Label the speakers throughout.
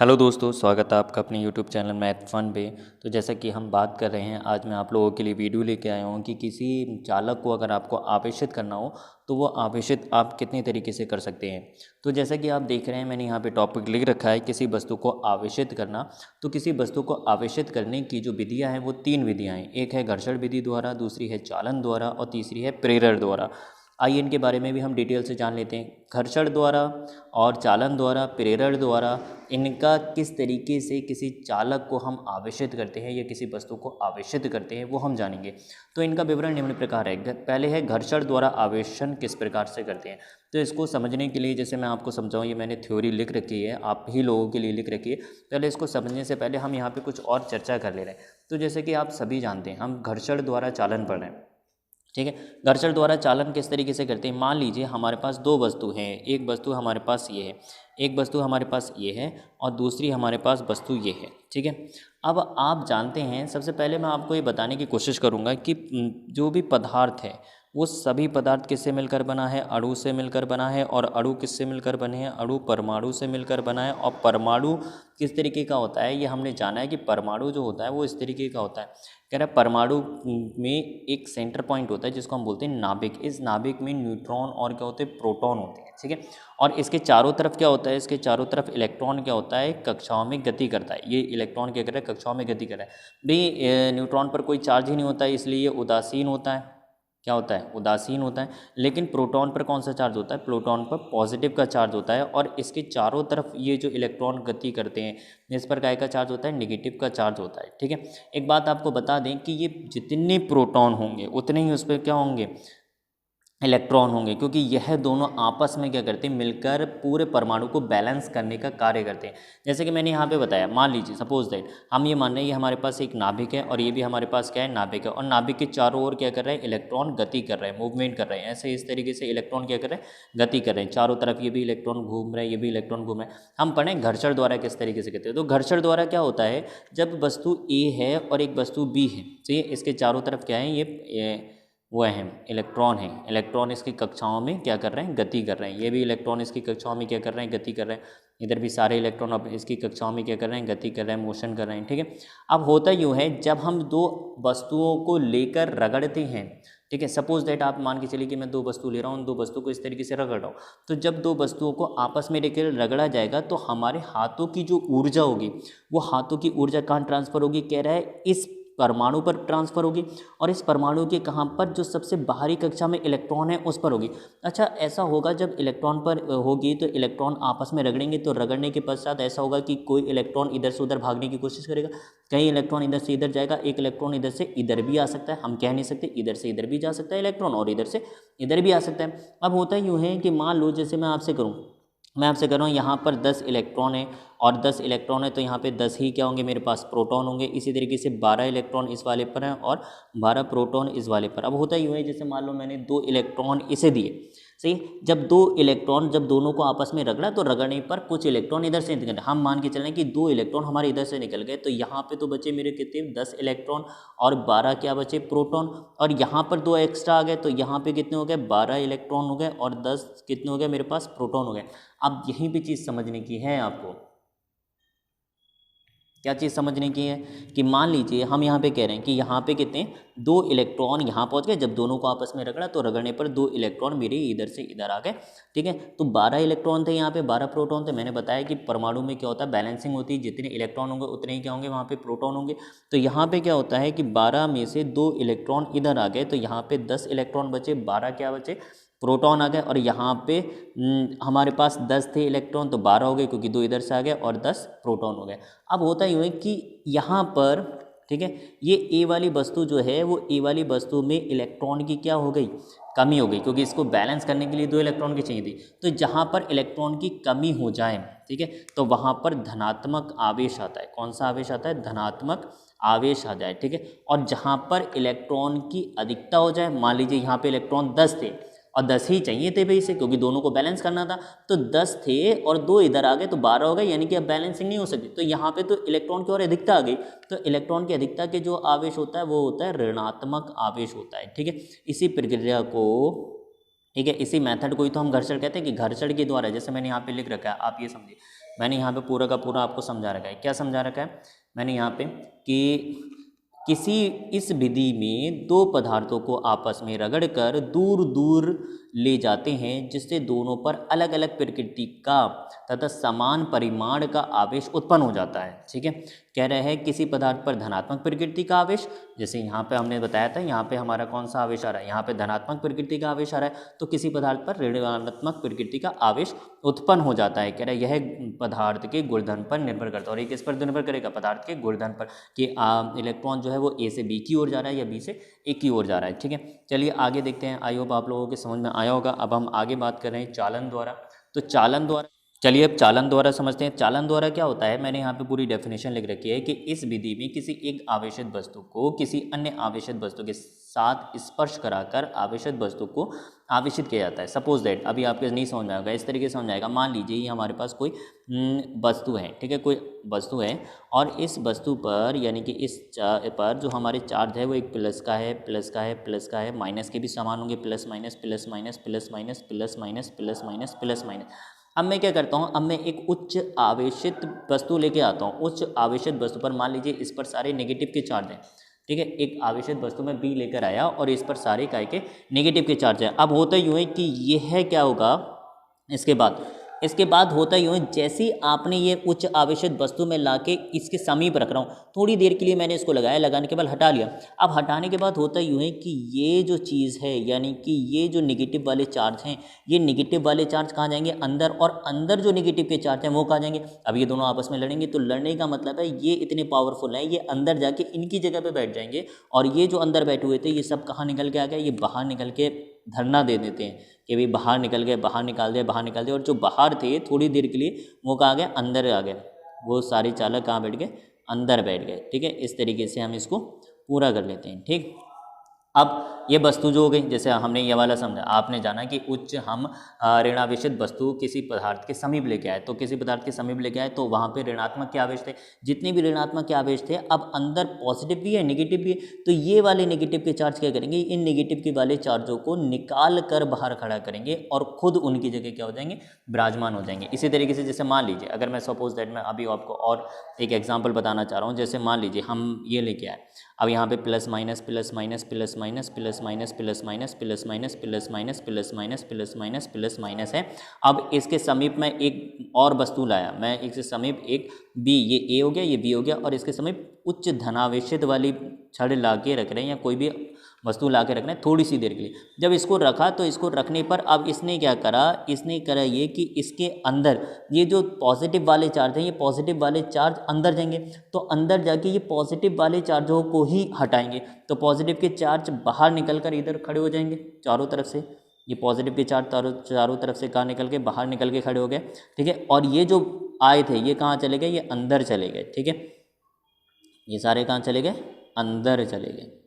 Speaker 1: Hello दोस्तों, स्वागत है आपका अपने यूट्यूब चैनल मैथ फन पे। तो जैसा कि हम बात कर रहे हैं, आज मैं आप लोगों के लिए वीडियो लेके आया हूँ कि किसी चालक को अगर आपको आवेशित करना हो तो वो आवेशित आप कितने तरीके से कर सकते हैं। तो जैसा कि आप देख रहे हैं, मैंने यहाँ पे टॉपिक लिख रखा है किसी वस्तु को आवेशित करना। तो किसी वस्तु को आवेशित करने की जो विधियाँ हैं वो 3 विधियाँ हैं। एक है घर्षण विधि द्वारा, दूसरी है चालन द्वारा और तीसरी है प्रेरण द्वारा। आइए इनके बारे में भी हम डिटेल से जान लेते हैं। घर्षण द्वारा और चालन द्वारा, प्रेरण द्वारा, इनका किस तरीके से किसी चालक को हम आवेशित करते हैं या किसी वस्तु को आवेशित करते हैं वो हम जानेंगे। तो इनका विवरण निम्न प्रकार है। पहले है घर्षण द्वारा आवेशन किस प्रकार से करते हैं। तो इसको समझने के लिए जैसे मैं आपको समझाऊँ, ये मैंने थ्योरी लिख रखी है, आप ही लोगों के लिए लिख रखी है। पहले इसको समझने से पहले हम यहाँ पे कुछ और चर्चा कर ले रहे हैं। तो जैसे कि आप सभी जानते हैं, हम घर्षण द्वारा चालन पढ़ रहे हैं, ठीक है। घर्षण द्वारा चालन किस तरीके से करते हैं। मान लीजिए हमारे पास दो वस्तु हैं, एक वस्तु हमारे पास ये है, एक वस्तु हमारे पास ये है और दूसरी हमारे पास वस्तु ये है, ठीक है। अब आप जानते हैं, सबसे पहले मैं आपको ये बताने की कोशिश करूँगा कि जो भी पदार्थ है वो सभी पदार्थ किससे मिलकर बना है, अणु से मिलकर बना है। और अणु किससे मिलकर बने हैं, अणु परमाणु से मिलकर बना है। और परमाणु किस तरीके का होता है ये हमने जाना है कि परमाणु जो होता है वो इस तरीके का होता है। कह रहा है परमाणु में एक सेंटर पॉइंट होता है जिसको हम बोलते हैं नाभिक। इस नाभिक में न्यूट्रॉन और क्या होते हैं, प्रोटॉन होते हैं, ठीक है। और इसके चारों तरफ क्या होता है, इसके चारों तरफ इलेक्ट्रॉन क्या होता है, कक्षाओं में गति करता है। ये इलेक्ट्रॉन क्या कर रहा है, कक्षाओं में गति कर रहा है। भाई न्यूट्रॉन पर कोई चार्ज ही नहीं होता है, इसलिए ये उदासीन होता है। क्या होता है, उदासीन होता है। लेकिन प्रोटॉन पर कौन सा चार्ज होता है, प्रोटॉन पर पॉजिटिव का चार्ज होता है। और इसके चारों तरफ ये जो इलेक्ट्रॉन गति करते हैं, इस पर काय का चार्ज होता है, नेगेटिव का चार्ज होता है, ठीक है। एक बात आपको बता दें कि ये जितने प्रोटॉन होंगे उतने ही उस पर क्या होंगे, इलेक्ट्रॉन होंगे, क्योंकि यह दोनों आपस में क्या करते हैं, मिलकर पूरे परमाणु को बैलेंस करने का कार्य करते हैं। जैसे कि मैंने यहाँ पे बताया, मान लीजिए सपोज दैट हम ये मान रहे हैं ये हमारे पास एक नाभिक है और ये भी हमारे पास क्या है, नाभिक है। और नाभिक के चारों ओर क्या कर रहे हैं, इलेक्ट्रॉन गति कर रहे हैं, मूवमेंट कर रहे हैं। ऐसे इस तरीके से इलेक्ट्रॉन क्या कर रहे हैं, गति कर रहे हैं चारों तरफ। ये भी इलेक्ट्रॉन घूम रहे हैं, ये भी इलेक्ट्रॉन घूम रहे हैं। हम पढ़ें घर्षण द्वारा किस तरीके से करते हैं। तो घर्षण द्वारा क्या होता है, जब वस्तु ए है और एक वस्तु बी है, तो ये इसके चारों तरफ क्या है, ये वो हैं इलेक्ट्रॉन हैं। इलेक्ट्रॉन इसकी कक्षाओं में क्या कर रहे हैं, गति कर रहे हैं। ये भी इलेक्ट्रॉन इसकी कक्षाओं में क्या कर रहे हैं, गति कर रहे हैं। इधर भी सारे इलेक्ट्रॉन अब इसकी कक्षाओं में क्या कर रहे हैं, गति कर रहे हैं, मोशन कर रहे हैं, ठीक है। अब होता यूँ है, जब हम दो वस्तुओं को लेकर रगड़ते हैं, ठीक है। सपोज दैट आप मान के चलिए कि मैं दो वस्तु ले रहा हूँ, दो वस्तु को इस तरीके से रगड़ रहा हूँ। तो जब दो वस्तुओं को आपस में लेकर रगड़ा जाएगा तो हमारे हाथों की जो ऊर्जा होगी, वो हाथों की ऊर्जा कहाँ ट्रांसफर होगी, कह रहा है इस परमाणु पर ट्रांसफर होगी। और इस परमाणु के कहाँ पर, जो सबसे बाहरी कक्षा में इलेक्ट्रॉन है उस पर होगी। अच्छा, ऐसा होगा जब इलेक्ट्रॉन पर होगी तो इलेक्ट्रॉन आपस में रगड़ेंगे, तो रगड़ने के पश्चात ऐसा होगा कि कोई इलेक्ट्रॉन इधर से उधर भागने की कोशिश करेगा, कहीं इलेक्ट्रॉन इधर से इधर जाएगा, एक इलेक्ट्रॉन इधर से इधर भी आ सकता है। हम कह नहीं सकते, इधर से इधर भी जा सकता है इलेक्ट्रॉन और इधर से इधर भी आ सकता है। अब होता यूँ है कि मान लो जैसे मैं आपसे कह रहा हूँ यहाँ पर 10 इलेक्ट्रॉन है और 10 इलेक्ट्रॉन है, तो यहाँ पे 10 ही क्या होंगे, मेरे पास प्रोटॉन होंगे। इसी तरीके से 12 इलेक्ट्रॉन इस वाले पर हैं और 12 प्रोटॉन इस वाले पर। अब होता यूँ है, जैसे मान लो मैंने 2 इलेक्ट्रॉन इसे दिए, सही। जब जब दोनों को आपस में रगड़ा तो रगड़ने पर कुछ इलेक्ट्रॉन इधर से निकल, हम मान के चलें कि 2 इलेक्ट्रॉन हमारे इधर से निकल गए, तो यहाँ पे तो बचे मेरे कितने, 10 इलेक्ट्रॉन और 12 क्या बचे, प्रोटॉन। और यहाँ पर 2 एक्स्ट्रा आ गए, तो यहाँ पे कितने हो गए, 12 इलेक्ट्रॉन हो गए और 10 कितने हो गए, मेरे पास प्रोटॉन हो गए। अब यहीं पे चीज़ समझने की है आपको, क्या चीज़ समझने की है कि मान लीजिए हम यहाँ पे कह रहे हैं कि यहाँ पे कितने, 2 इलेक्ट्रॉन यहाँ पहुँच गए। जब दोनों को आपस में रगड़ा तो रगड़ने पर 2 इलेक्ट्रॉन मेरे इधर से इधर आ गए, ठीक है। तो 12 इलेक्ट्रॉन थे, यहाँ पे 12 प्रोटॉन थे। मैंने बताया कि परमाणु में क्या होता है, बैलेंसिंग होती है, जितने इलेक्ट्रॉन होंगे उतने ही क्या होंगे, वहाँ पे प्रोटॉन होंगे। तो यहाँ पे क्या होता है कि 12 में से 2 इलेक्ट्रॉन इधर आ गए, तो यहाँ पे 10 इलेक्ट्रॉन बचे, 12 क्या बचे, प्रोटॉन आ गए। और यहाँ पे हमारे पास 10 थे इलेक्ट्रॉन, तो 12 हो गए क्योंकि 2 इधर से आ गए और 10 प्रोटॉन हो गए। अब होता यूँ है कि यहाँ पर, ठीक है, ये ए वाली वस्तु जो है वो ए वाली वस्तु में इलेक्ट्रॉन की क्या हो गई, कमी हो गई, क्योंकि इसको बैलेंस करने के लिए 2 इलेक्ट्रॉन की चाहिए थी। तो जहाँ पर इलेक्ट्रॉन की कमी हो जाए, ठीक है, तो वहाँ पर धनात्मक आवेश आता है। कौन सा आवेश आता है, धनात्मक आवेश आ जाए, ठीक है। और जहाँ पर इलेक्ट्रॉन की अधिकता हो जाए, मान लीजिए यहाँ पे इलेक्ट्रॉन 10 थे और 10 ही चाहिए थे भाई से, क्योंकि दोनों को बैलेंस करना था। तो 10 थे और 2 इधर आ गए तो 12 हो गए, यानी कि अब बैलेंसिंग नहीं हो सकती। तो यहाँ पे तो इलेक्ट्रॉन की और अधिकता आ गई। तो इलेक्ट्रॉन की अधिकता के जो आवेश होता है वो होता है ऋणात्मक आवेश होता है, ठीक है। इसी प्रक्रिया को, ठीक है, इसी मेथड को ही तो हम घर्षण कहते हैं कि घर्षण के द्वारा, जैसे मैंने यहाँ पे लिख रखा है, आप ये समझिए मैंने यहाँ पे पूरा का पूरा आपको समझा रखा है। क्या समझा रखा है मैंने यहाँ पे कि किसी इस विधि में दो पदार्थों को आपस में रगड़कर दूर दूर ले जाते हैं, जिससे दोनों पर अलग अलग प्रकृति का तथा समान परिमाण का आवेश उत्पन्न हो जाता है। ठीक है, कह रहे हैं किसी पदार्थ पर धनात्मक प्रकृति का आवेश, जैसे यहाँ पे हमने बताया था, यहाँ पे हमारा कौन सा आवेश आ रहा है, यहाँ पे धनात्मक प्रकृति का आवेश आ रहा है, तो किसी पदार्थ पर ऋणात्मक प्रकृति का आवेश उत्पन्न हो जाता है। कह रहा है यह पदार्थ के गुणधर्म पर निर्भर करता है। और ये किस पर निर्भर करेगा, पदार्थ के गुणधर्म पर, कि इलेक्ट्रॉन जो है वो ए से बी की ओर जा रहा है या बी से ए की ओर जा रहा है। ठीक है, चलिए आगे देखते हैं। आई होप आप लोगों के समझ में आया होगा। अब हम आगे बात कर रहे हैं चालन द्वारा। तो चालन द्वारा, चलिए अब चालन द्वारा समझते हैं। चालन द्वारा क्या होता है, मैंने यहाँ पे पूरी डेफिनेशन लिख रखी है कि इस विधि में किसी एक आवेशित वस्तु को किसी अन्य आवेशित वस्तु के साथ स्पर्श कराकर आवेशित वस्तु को आवेशित किया जाता है। सपोज दैट, अभी आपके नहीं समझ में आएगा, इस तरीके से समझ आएगा। मान लीजिए ये हमारे पास कोई वस्तु है, ठीक है, कोई वस्तु है, और इस वस्तु पर यानी कि इस पर जो हमारे चार्ज है वो एक प्लस का है, प्लस का है, प्लस का है, माइनस के भी समान होंगे, plus minus plus minus plus minus plus minus plus minus plus minus. अब मैं क्या करता हूँ, अब मैं एक उच्च आवेशित वस्तु लेके आता हूँ। उच्च आवेशित वस्तु पर मान लीजिए इस पर सारे नेगेटिव के चार्ज हैं। ठीक है, एक आवेशित वस्तु में बी लेकर आया और इस पर सारे काय के नेगेटिव के चार्ज है। अब होता यूँ है कि यह क्या होगा, इसके बाद होता यूँ है, जैसे ही आपने ये उच्च आवेशित वस्तु में लाके इसके समीप रख रहा हूँ, थोड़ी देर के लिए मैंने इसको लगाया, लगाने के बाद हटा लिया। अब हटाने के बाद होता यूँ है कि ये जो चीज़ है यानी कि ये जो नेगेटिव वाले चार्ज हैं, ये नेगेटिव वाले चार्ज कहाँ जाएंगे, अंदर, और अंदर जो नेगेटिव के चार्ज हैं वो कहाँ जाएंगे। अब ये दोनों आपस में लड़ेंगे, तो लड़ने का मतलब है ये इतने पावरफुल हैं, ये अंदर जाके इनकी जगह पे बैठ जाएंगे, और ये जो अंदर बैठे हुए थे ये सब कहाँ निकल के आ गए, ये बाहर निकल के धरना दे देते हैं कि भाई बाहर निकल गए, बाहर निकाल दिया, बाहर निकाल दिया। और जो बाहर थे थोड़ी देर के लिए वो कहाँ गए, अंदर आ गए, वो सारे चालक कहाँ बैठ गए, अंदर बैठ गए। ठीक है, इस तरीके से हम इसको पूरा कर लेते हैं। ठीक, अब ये वस्तु जो हो गई, जैसे हमने ये वाला समझा, आपने जाना कि उच्च हम ऋणावेशित वस्तु किसी पदार्थ के समीप लेके आए, तो किसी पदार्थ के समीप लेके आए तो वहाँ पे ऋणात्मक के आवेश थे। जितने भी ऋणात्मक के आवेश थे, अब अंदर पॉजिटिव भी है, नेगेटिव भी है, तो ये वाले नेगेटिव के चार्ज क्या करेंगे, इन नेगेटिव के वाले चार्जों को निकाल कर बाहर खड़ा करेंगे और खुद उनकी जगह क्या हो जाएंगे, विराजमान हो जाएंगे। इसी तरीके से जैसे मान लीजिए, अगर मैं सपोज दैट मैं अभी आपको और एक एग्जाम्पल बताना चाह रहा हूँ। जैसे मान लीजिए हम ये लेके आए, अब यहाँ पे plus minus plus minus plus minus plus minus plus minus plus minus plus minus plus minus plus minus plus minus है। अब इसके समीप में एक और वस्तु लाया, मैं इसके समीप एक बी, ये ए हो गया, ये बी हो गया, और इसके समीप उच्च धनावेशित वाली छड़ ला के रख रहे हैं या कोई भी वस्तु ला के रखना है थोड़ी सी देर के लिए। जब इसको रखा तो इसको रखने पर अब इसने क्या करा, इसने करा ये कि इसके अंदर ये जो पॉजिटिव वाले चार्ज हैं, ये पॉजिटिव वाले चार्ज अंदर जाएंगे, तो अंदर जाके ये पॉजिटिव वाले चार्जों को ही हटाएंगे, तो पॉजिटिव के चार्ज बाहर निकल कर इधर खड़े हो जाएंगे चारों तरफ से। ये पॉजिटिव के चार्ज चारों तरफ से कहाँ निकल के, बाहर निकल के खड़े हो गए। ठीक है, और ये जो आए थे ये कहाँ चले गए, ये अंदर चले गए। ठीक है, ये सारे कहाँ चले गए, अंदर चले गए।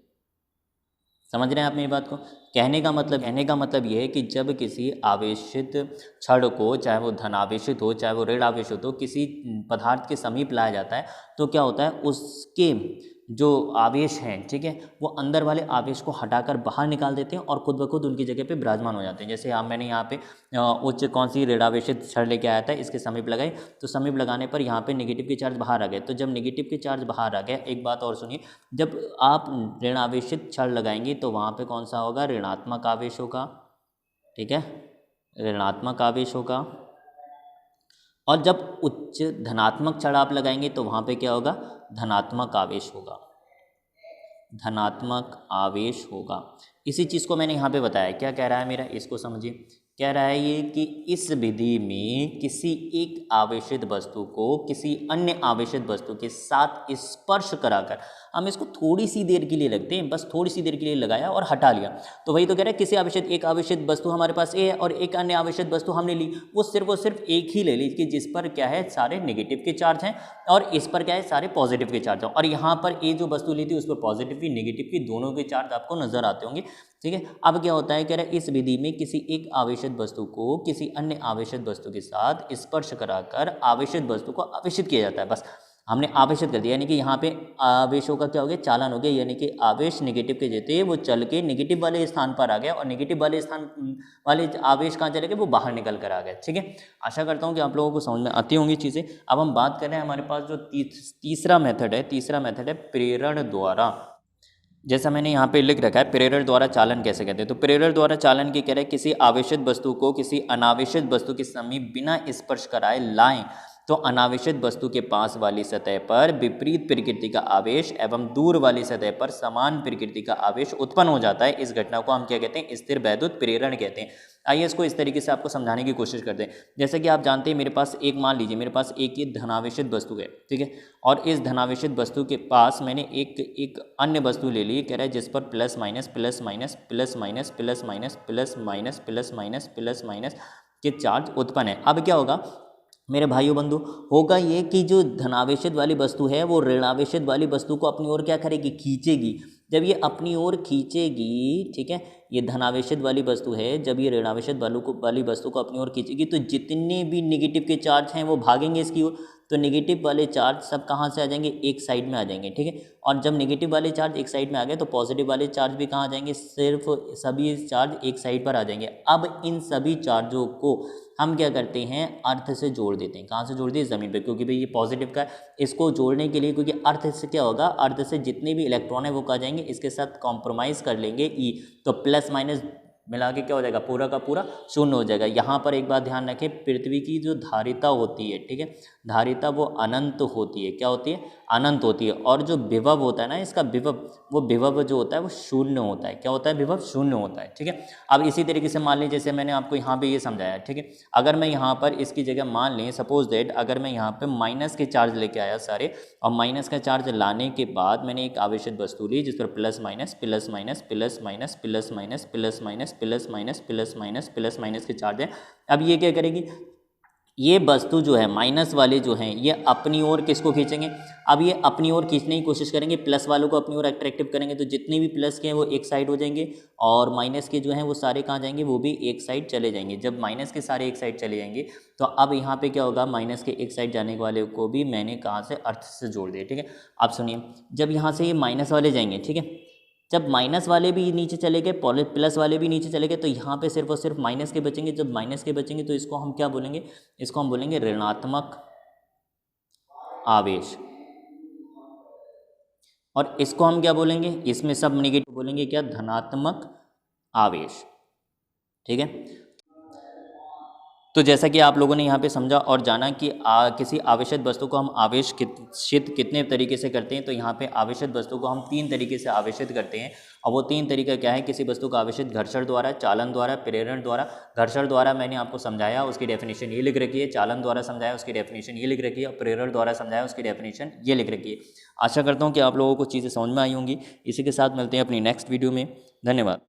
Speaker 1: समझ रहे हैं आप मेरी बात को। कहने का मतलब ये है कि जब किसी आवेशित छड़ को, चाहे वो धन आवेशित हो चाहे वो ऋण आवेशित हो, किसी पदार्थ के समीप लाया जाता है तो क्या होता है, उसके जो आवेश हैं, ठीक है, वो अंदर वाले आवेश को हटाकर बाहर निकाल देते हैं और खुद ब खुद उनकी जगह पे विराजमान हो जाते हैं। जैसे मैंने यहाँ पे उच्च कौन सी ऋणावेशित छड़ लेके आया था, इसके समीप लगाई, तो समीप लगाने पर यहाँ पे नेगेटिव के चार्ज बाहर आ गए। तो जब नेगेटिव के चार्ज बाहर आ गए, एक बात और सुनिए, जब आप ऋणावेशित छड़ लगाएंगे तो वहाँ पर कौन सा होगा, ऋणात्मक आवेश होगा। ठीक है, ऋणात्मक आवेश होगा। और जब उच्च धनात्मक छड़ आप लगाएंगे तो वहाँ पे क्या होगा, धनात्मक आवेश होगा, धनात्मक आवेश होगा। इसी चीज़ को मैंने यहाँ पे बताया। क्या कह रहा है मेरा, इसको समझिए। कह रहा है ये कि इस विधि में किसी एक आवेशित वस्तु को किसी अन्य आवेशित वस्तु के साथ स्पर्श कराकर, हम इसको थोड़ी सी देर के लिए लगते हैं, बस थोड़ी सी देर के लिए लगाया और हटा लिया, तो वही तो कह रहा है किसी आवेशित, एक आवेशित वस्तु हमारे पास ए है और एक अन्य आवेशित वस्तु हमने ली, वो सिर्फ एक ही ले ली कि जिस पर क्या है, सारे नेगेटिव के चार्ज हैं और इस पर क्या है, सारे पॉजिटिव के चार्ज हैं। और यहाँ पर ए जो वस्तु ली थी उस पर पॉजिटिव की नेगेटिव की दोनों के चार्ज आपको नजर आते होंगे। ठीक है, अब क्या होता है, कह रहा है इस विधि में किसी एक आवेशित वस्तु को किसी अन्य आवेशित वस्तु के साथ स्पर्श कराकर आवेशित वस्तु को आवेशित किया जाता है। बस हमने आवेशित कर दिया, यानी कि यहाँ पे आवेशों का क्या हो गया, चालन हो गया, यानी कि आवेश नेगेटिव के जैसे वो चल के नेगेटिव वाले स्थान पर आ गया और नेगेटिव वाले स्थान वाले आवेश कहाँ चले गए, वो बाहर निकल कर आ गए। ठीक है, आशा करता हूँ कि आप लोगों को समझ में आती होंगी चीज़ें। अब हम बात कर रहे हैं हमारे पास जो तीसरा मेथड है प्रेरण द्वारा। जैसा मैंने यहाँ पे लिख रखा है, प्रेरण द्वारा चालन कैसे कहते हैं। तो प्रेरण द्वारा चालन की कह रहे हैं किसी आवेशित वस्तु को किसी अनावेशित वस्तु के समीप बिना स्पर्श कराए लाएं तो अनावेशित वस्तु के पास वाली सतह पर विपरीत प्रकृति का आवेश एवं दूर वाली सतह पर समान प्रकृति का आवेश उत्पन्न हो जाता है। इस घटना को हम क्या कहते हैं, स्थिर वैद्युत प्रेरण कहते हैं। आइए इसको इस तरीके से आपको समझाने की कोशिश करते हैं। जैसे कि आप जानते हैं मेरे पास एक, मान लीजिए मेरे पास एक ये धनावेशित वस्तु है, ठीक है, और इस धनावेशित वस्तु के पास मैंने एक अन्य वस्तु ले ली, कह रहा है जिस पर plus minus plus minus plus minus plus minus plus minus plus minus plus minus के चार्ज उत्पन्न है। अब क्या होगा मेरे भाइयों बंधु, होगा ये कि जो धनावेशित वाली वस्तु है वो ऋणावेशित वाली वस्तु को अपनी ओर क्या करेगी, खींचेगी। जब ये अपनी ओर खींचेगी, ठीक है, ये धनावेशित वाली वस्तु है, जब ये ऋणावेशित वाली वस्तु को अपनी ओर खींचेगी तो जितने भी नेगेटिव के चार्ज हैं वो भागेंगे इसकी ओर। तो नेगेटिव वाले चार्ज सब कहाँ से आ जाएंगे, एक साइड में आ जाएंगे। ठीक है, और जब नेगेटिव वाले चार्ज एक साइड में आ गए तो पॉजिटिव वाले चार्ज भी कहाँ आ जाएंगे, सिर्फ सभी चार्ज एक साइड पर आ जाएंगे। अब इन सभी चार्जों को हम क्या करते हैं, अर्थ से जोड़ देते हैं। कहाँ से जोड़ दिए, ज़मीन पे, क्योंकि भाई ये पॉजिटिव का है। इसको जोड़ने के लिए, क्योंकि अर्थ से क्या होगा, अर्थ से जितने भी इलेक्ट्रॉन है वो कहाँ जाएंगे, इसके साथ कॉम्प्रोमाइज़ कर लेंगे ई, तो प्लस माइनस मिला के क्या हो जाएगा, पूरा का पूरा शून्य हो जाएगा। यहाँ पर एक बात ध्यान रखें, पृथ्वी की जो धारिता होती है, ठीक है, धारिता वो अनंत होती है। क्या होती है, अनंत होती है। और जो विभव होता है ना इसका, विभव, वो विभव जो होता है वो शून्य होता है। क्या होता है, विभव शून्य होता है। ठीक है, अब इसी तरीके से मान लीजिए, जैसे मैंने आपको यहाँ पे ये समझाया, ठीक है, अगर मैं यहाँ पर इसकी जगह मान लें, सपोज दैट अगर मैं यहाँ पे माइनस के चार्ज लेके आया सारे, और माइनस का चार्ज लाने के बाद मैंने एक आवेशित वस्तु ली जिस पर plus minus plus minus plus minus plus minus plus minus plus minus plus minus plus minus के चार्ज है। अब ये क्या करेगी, ये वस्तु जो है माइनस वाले जो हैं ये अपनी ओर किसको खींचेंगे, अब ये अपनी ओर खींचने की कोशिश करेंगे, प्लस वालों को अपनी ओर अट्रैक्टिव करेंगे। तो जितने भी प्लस के हैं वो एक साइड हो जाएंगे और माइनस के जो हैं वो सारे कहाँ जाएंगे, वो भी एक साइड चले जाएंगे। जब माइनस के सारे एक साइड चले जाएंगे तो अब यहाँ पे क्या होगा, माइनस के एक साइड जाने वाले को भी मैंने कहाँ से, अर्थ से जोड़ दिया। ठीक है, अब सुनिए, जब यहाँ से ये माइनस वाले जाएंगे, ठीक है, जब माइनस वाले भी नीचे चले गए, प्लस वाले भी नीचे चले गए, तो यहाँ पे सिर्फ और सिर्फ माइनस के बचेंगे। जब माइनस के बचेंगे तो इसको हम क्या बोलेंगे, इसको हम बोलेंगे ऋणात्मक आवेश। और इसको हम क्या बोलेंगे, इसमें सब निगेटिव बोलेंगे, क्या, धनात्मक आवेश। ठीक है, तो जैसा कि आप लोगों ने यहाँ पे समझा और जाना कि किसी आवेशित वस्तु को हम आवेशित कितने तरीके से करते हैं। तो यहाँ पे आवेशित वस्तु को हम 3 तरीके से आवेशित करते हैं, और वो 3 तरीका क्या है, किसी वस्तु को आवेशित घर्षण द्वारा, चालन द्वारा, प्रेरण द्वारा। घर्षण द्वारा मैंने आपको समझाया, उसकी डेफिनेशन ये लिख रखी है। चालन द्वारा समझाया, उसकी डेफिनेशन ये लिख रखी है। और प्रेरण द्वारा समझाया, उसकी डेफिनेशन ये लिख रखी है। आशा करता हूँ कि आप लोगों को चीज़ें समझ में आई होंगी। इसी के साथ मिलते हैं अपनी नेक्स्ट वीडियो में। धन्यवाद।